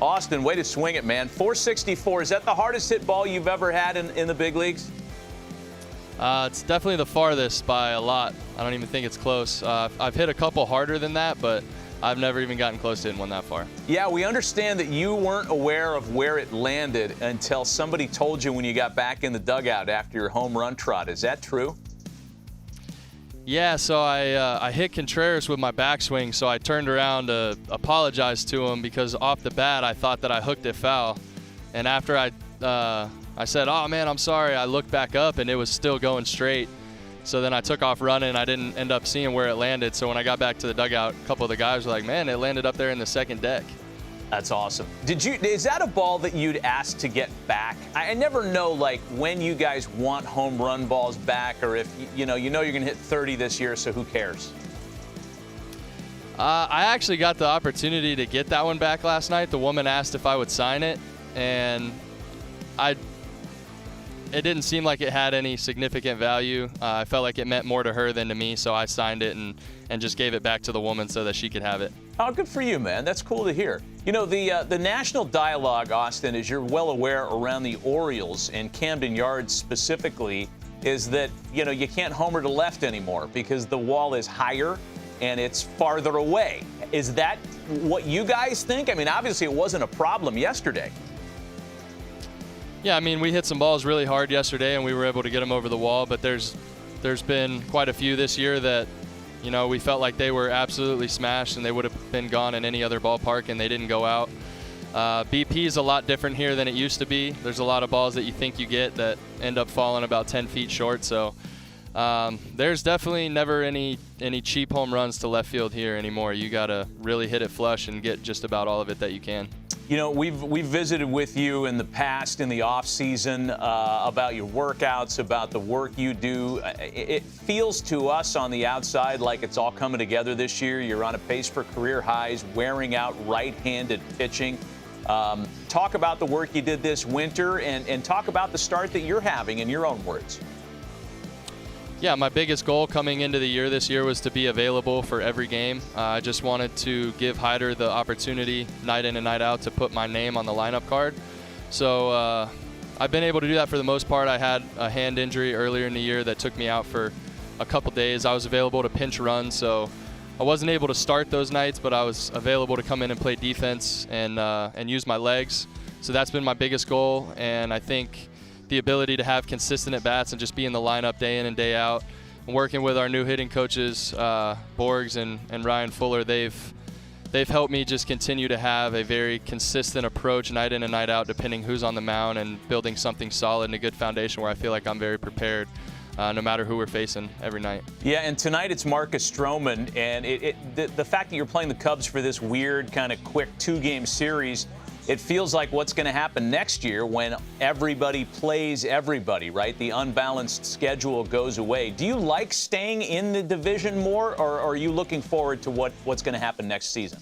Austin, way to swing it, man. 464, is that the hardest hit ball you've ever had in the big leagues? It's definitely the farthest by a lot. I don't even think it's close. I've hit a couple harder than that, but I've never even gotten close to hitting one that far. Yeah, we understand that you weren't aware of where it landed until somebody told you when you got back in the dugout after your home run trot. Is that true? Yeah, so I hit Contreras with my backswing, so I turned around to apologize to him because off the bat I thought that I hooked it foul. And after I said, "Oh man, I'm sorry," I looked back up and it was still going straight. So then I took off running. I didn't end up seeing where it landed. So when I got back to the dugout, a couple of the guys were like, "Man, it landed up there in the second deck." That's awesome. Is that a ball that you'd ask to get back? I never know, like, when you guys want home run balls back, or if you know you're going to hit 30 this year, so who cares? I actually got the opportunity to get that one back last night. The woman asked if I would sign it, and it didn't seem like it had any significant value. I felt like it meant more to her than to me, so I signed it and just gave it back to the woman so that she could have it. Oh, good for you, man. That's cool to hear. You know, the national dialogue, Austin, as you're well aware, around the Orioles and Camden Yards specifically, is that, you know, you can't homer to left anymore because the wall is higher and it's farther away. Is that what you guys think? I mean, obviously it wasn't a problem yesterday. Yeah, I mean, we hit some balls really hard yesterday and we were able to get them over the wall, but there's been quite a few this year that, you know, we felt like they were absolutely smashed and they would have been gone in any other ballpark and they didn't go out. BP is a lot different here than it used to be. There's a lot of balls that you think you get that end up falling about 10 feet short. So there's definitely never any cheap home runs to left field here anymore. You got to really hit it flush and get just about all of it that you can. You know, we've visited with you in the past, in the off season, about your workouts, about the work you do. It feels to us on the outside like it's all coming together this year. You're on a pace for career highs, wearing out right-handed pitching. Talk about the work you did this winter and talk about the start that you're having in your own words. Yeah, my biggest goal coming into the year this year was to be available for every game. I just wanted to give Hyder the opportunity night in and night out to put my name on the lineup card. So I've been able to do that for the most part. I had a hand injury earlier in the year that took me out for a couple days. I was available to pinch run, so I wasn't able to start those nights, but I was available to come in and play defense and use my legs. So that's been my biggest goal, and I think the ability to have consistent at-bats and just be in the lineup day in and day out. And working with our new hitting coaches, Borgs and Ryan Fuller, they've helped me just continue to have a very consistent approach night in and night out, depending who's on the mound, and building something solid and a good foundation where I feel like I'm very prepared no matter who we're facing every night. Yeah, and tonight it's Marcus Stroman, and the fact that you're playing the Cubs for this weird kind of quick two-game series, it feels like what's going to happen next year when everybody plays everybody, right? The unbalanced schedule goes away. Do you like staying in the division more, or are you looking forward to what's going to happen next season?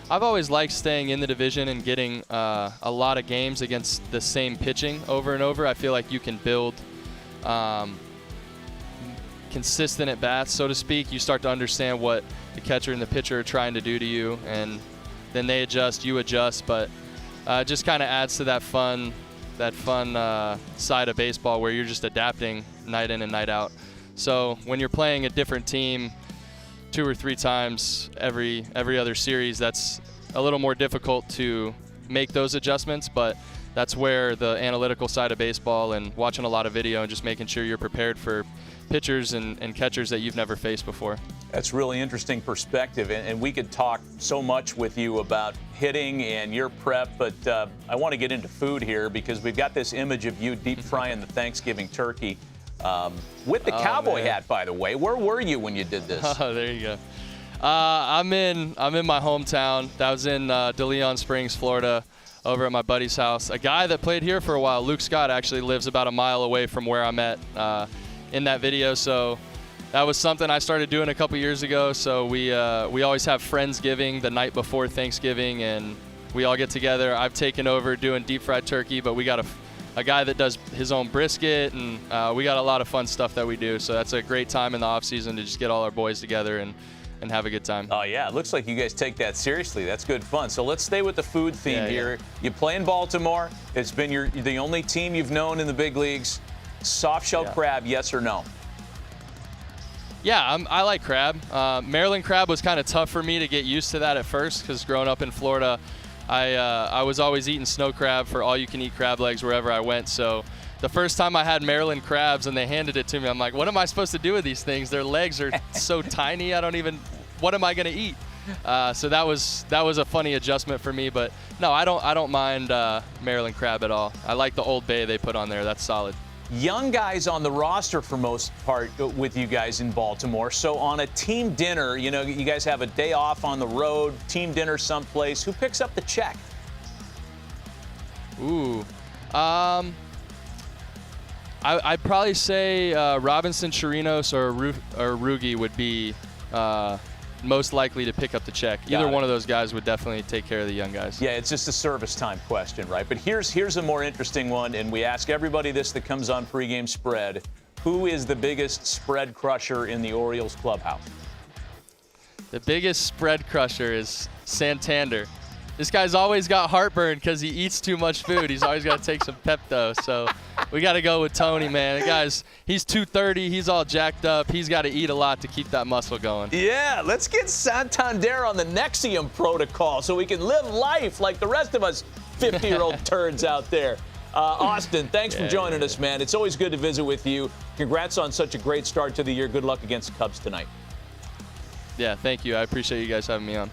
I've always liked staying in the division and getting a lot of games against the same pitching over and over. I feel like you can build consistent at-bats, so to speak. You start to understand what the catcher and the pitcher are trying to do to you, and then they adjust, you adjust, but it just kind of adds to that fun side of baseball where you're just adapting night in and night out. So when you're playing a different team 2 or 3 times every other series, that's a little more difficult to make those adjustments, but that's where the analytical side of baseball and watching a lot of video and just making sure you're prepared for pitchers and catchers that you've never faced before. That's really interesting perspective, and we could talk so much with you about hitting and your prep, but I want to get into food here because we've got this image of you deep frying the Thanksgiving turkey with the cowboy hat, by the way. Where were you when you did this? Oh, there you go. I'm in my hometown. That was in De Leon Springs, Florida, over at my buddy's house. A guy that played here for a while, Luke Scott, actually lives about a mile away from where I'm at in that video. So that was something I started doing a couple years ago. So we always have Friendsgiving the night before Thanksgiving, and we all get together. I've taken over doing deep fried turkey, but we got a guy that does his own brisket, and we got a lot of fun stuff that we do. So that's a great time in the off season to just get all our boys together and and have a good time. Oh, yeah. It looks like you guys take that seriously. That's good fun. So let's stay with the food theme here. Yeah. You play in Baltimore. It's been the only team you've known in the big leagues. Soft shell crab, yes or no? Yeah, I like crab. Maryland crab was kind of tough for me to get used to that at first because growing up in Florida, I was always eating snow crab for all-you-can-eat crab legs wherever I went. So the first time I had Maryland crabs and they handed it to me, I'm like, what am I supposed to do with these things? Their legs are so tiny. What am I going to eat? So that was a funny adjustment for me. But no, I don't mind Maryland crab at all. I like the Old Bay they put on there. That's solid. Young guys on the roster for most part with you guys in Baltimore. So on a team dinner, you guys have a day off on the road, team dinner someplace. Who picks up the check? Ooh. I'd probably say Robinson, Chirinos, or Rugi would be most likely to pick up the check. Either one of those guys would definitely take care of the young guys. Yeah, it's just a service time question, right? But here's a more interesting one, and we ask everybody this that comes on Pregame Spread. Who is the biggest spread crusher in the Orioles clubhouse? The biggest spread crusher is Santander. This guy's always got heartburn because he eats too much food. He's always got to take some Pepto. So we got to go with Tony, man. The guy's, he's 230. He's all jacked up. He's got to eat a lot to keep that muscle going. Yeah, let's get Santander on the Nexium protocol so we can live life like the rest of us 50-year-old turds out there. Austin, thanks for joining us, man. It's always good to visit with you. Congrats on such a great start to the year. Good luck against the Cubs tonight. Yeah, thank you. I appreciate you guys having me on.